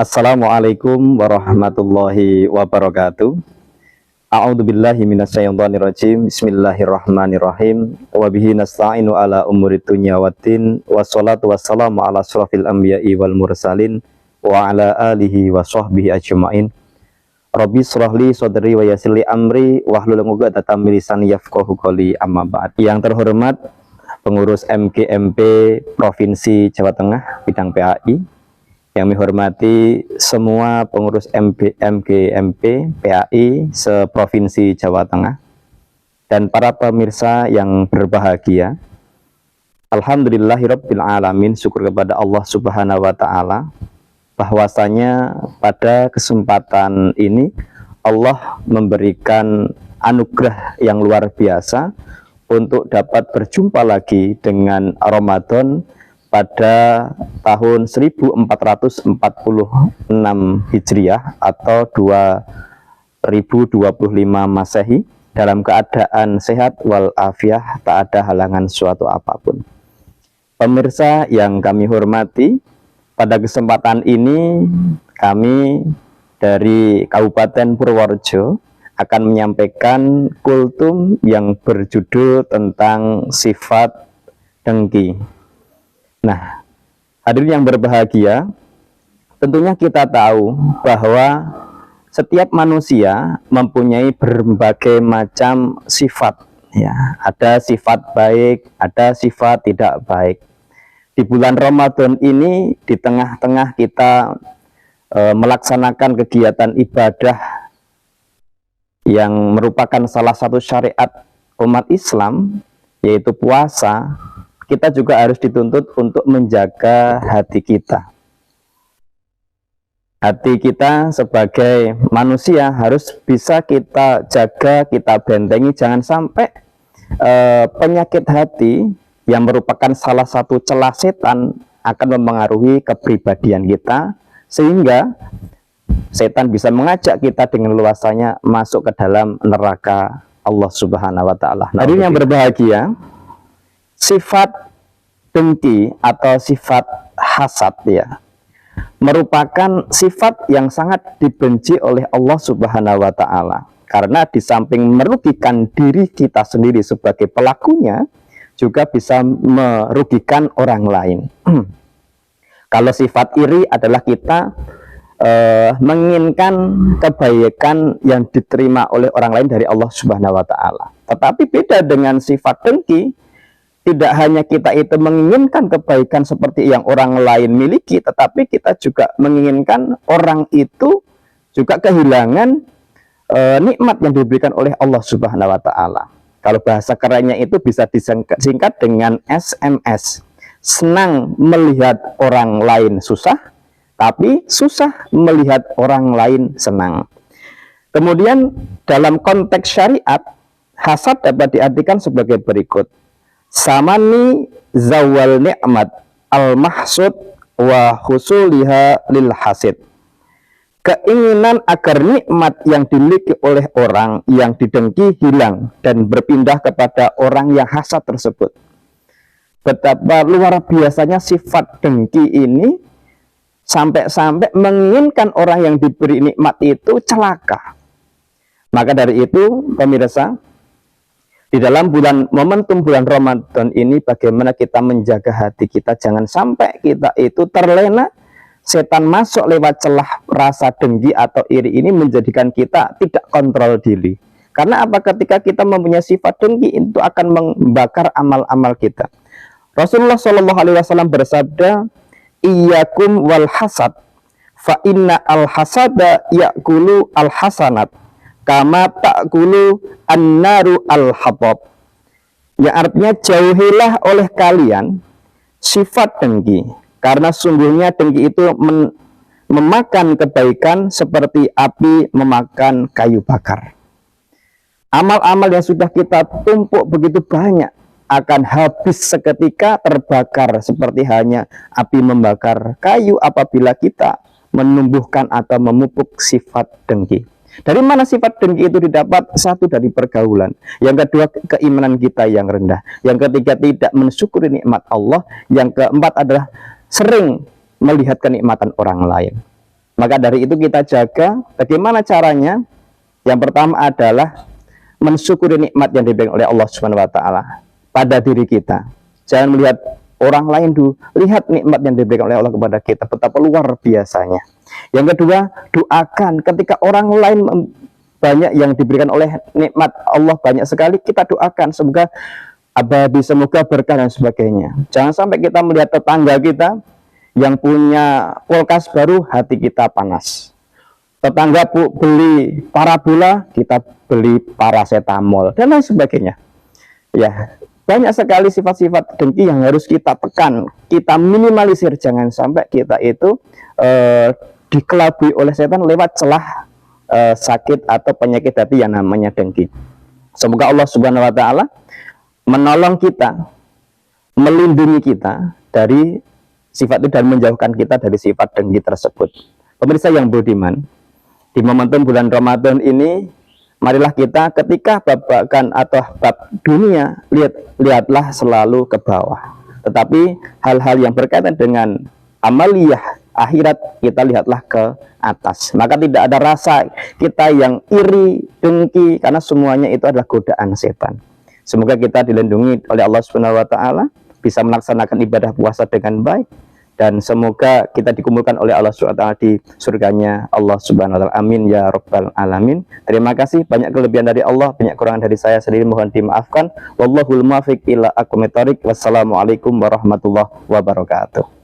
Assalamualaikum warahmatullahi wabarakatuh. A'udzubillahi minasyaitonirrajim. Bismillahirrahmanirrahim. Wa bihi nasta'inu ala umurid dunya waddin. Wassalatu wassalamu ala asrofil anbiya'i wal mursalin wa ala alihi wa sahbihi ajma'in. Rabbi shrahli sadri wa yassirli amri wahlul 'uqdatam min lisani yafqahu qawli, amma ba'd. Yang terhormat pengurus MGMP Provinsi Jawa Tengah bidang PAI, yang menghormati semua pengurus MGMP PAI seprovinsi Jawa Tengah, dan para pemirsa yang berbahagia. Alhamdulillahirabbil alamin, syukur kepada Allah Subhanahu wa taala bahwasanya pada kesempatan ini Allah memberikan anugerah yang luar biasa untuk dapat berjumpa lagi dengan Ramadan pada tahun 1446 Hijriah atau 2025 Masehi, dalam keadaan sehat walafiat, tak ada halangan suatu apapun. Pemirsa yang kami hormati, pada kesempatan ini kami dari Kabupaten Purworejo akan menyampaikan kultum yang berjudul tentang sifat dengki. Nah, hadirin yang berbahagia, tentunya kita tahu bahwa setiap manusia mempunyai berbagai macam sifat. Ya, ada sifat baik, ada sifat tidak baik. Di bulan Ramadan ini, di tengah-tengah kita melaksanakan kegiatan ibadah yang merupakan salah satu syariat umat Islam, yaitu puasa, kita juga harus dituntut untuk menjaga hati kita. Hati kita sebagai manusia harus bisa kita jaga, kita bentengi. Jangan sampai penyakit hati yang merupakan salah satu celah setan akan mempengaruhi kepribadian kita, sehingga setan bisa mengajak kita dengan luasannya masuk ke dalam neraka Allah Subhanahu wa taala. Hadirin yang berbahagia, sifat dengki atau sifat hasad ya merupakan sifat yang sangat dibenci oleh Allah Subhanahu wa taala, karena di samping merugikan diri kita sendiri sebagai pelakunya, juga bisa merugikan orang lain. Kalau sifat iri adalah kita menginginkan kebaikan yang diterima oleh orang lain dari Allah Subhanahu wa taala. Tetapi beda dengan sifat dengki, tidak hanya kita itu menginginkan kebaikan seperti yang orang lain miliki, tetapi kita juga menginginkan orang itu juga kehilangan nikmat yang diberikan oleh Allah Subhanahu wa taala. Kalau bahasa kerennya itu bisa disingkat dengan SMS. Senang melihat orang lain susah, tapi susah melihat orang lain senang. Kemudian dalam konteks syariat, hasad dapat diartikan sebagai berikut. Samani zawal ni'mat al-mahsud wa husuliha lil hasid. Keinginan agar nikmat yang dimiliki oleh orang yang didengki hilang dan berpindah kepada orang yang hasad tersebut. Betapa luar biasanya sifat dengki ini, sampai-sampai menginginkan orang yang diberi nikmat itu celaka. Maka dari itu, pemirsa, di dalam momentum bulan Ramadan ini, bagaimana kita menjaga hati kita, jangan sampai kita itu terlena setan masuk lewat celah rasa dengki atau iri ini, menjadikan kita tidak kontrol diri. Karena apa? Ketika kita mempunyai sifat dengki, itu akan membakar amal-amal kita. Rasulullah Shallallahu Alaihi Wasallam bersabda, "Iyyakum wal hasad, fa inna al hasada yakulu al hasanat, kama ta'kulu an-naru al-habab." Yang artinya, jauhilah oleh kalian sifat dengki, karena sungguhnya dengki itu memakan kebaikan seperti api memakan kayu bakar. Amal-amal yang sudah kita tumpuk begitu banyak akan habis seketika, terbakar seperti hanya api membakar kayu apabila kita menumbuhkan atau memupuk sifat dengki. Dari mana sifat dengki itu didapat? Satu, dari pergaulan. Yang kedua, keimanan kita yang rendah. Yang ketiga, tidak mensyukuri nikmat Allah. Yang keempat adalah sering melihat kenikmatan orang lain. Maka dari itu kita jaga. Bagaimana caranya? Yang pertama adalah mensyukuri nikmat yang diberikan oleh Allah Subhanahu wa taala pada diri kita. Jangan melihat orang lain dulu, lihat nikmat yang diberikan oleh Allah kepada kita, betapa luar biasanya. Yang kedua, doakan ketika orang lain banyak yang diberikan oleh nikmat Allah banyak sekali, kita doakan semoga abadi, semoga berkah dan sebagainya. Jangan sampai kita melihat tetangga kita yang punya kulkas baru, hati kita panas. Tetangga beli parabola, kita beli paracetamol dan lain sebagainya. Ya, banyak sekali sifat-sifat dengki yang harus kita tekan, kita minimalisir. Jangan sampai kita itu dikelabui oleh setan lewat celah sakit atau penyakit hati yang namanya dengki. Semoga Allah Subhanahu wa taala menolong kita, melindungi kita dari sifat itu dan menjauhkan kita dari sifat dengki tersebut. Pemirsa yang budiman, di momentum bulan Ramadan ini, marilah kita ketika babakan atau bab dunia, lihatlah selalu ke bawah. Tetapi hal-hal yang berkaitan dengan amaliyah akhirat, kita lihatlah ke atas. Maka tidak ada rasa kita yang iri, dengki, karena semuanya itu adalah godaan setan. Semoga kita dilindungi oleh Allah Subhanahu wa taala, bisa melaksanakan ibadah puasa dengan baik, dan semoga kita dikumpulkan oleh Allah Subhanahu wa taala di surganya Allah Subhanahu wa taala. Amin ya rabbal alamin. Terima kasih. Banyak kelebihan dari Allah, banyak kurangan dari saya sendiri, mohon dimaafkan. Wallahul muwaffiq ila aqwamit thoriq. Wassalamualaikum warahmatullahi wabarakatuh.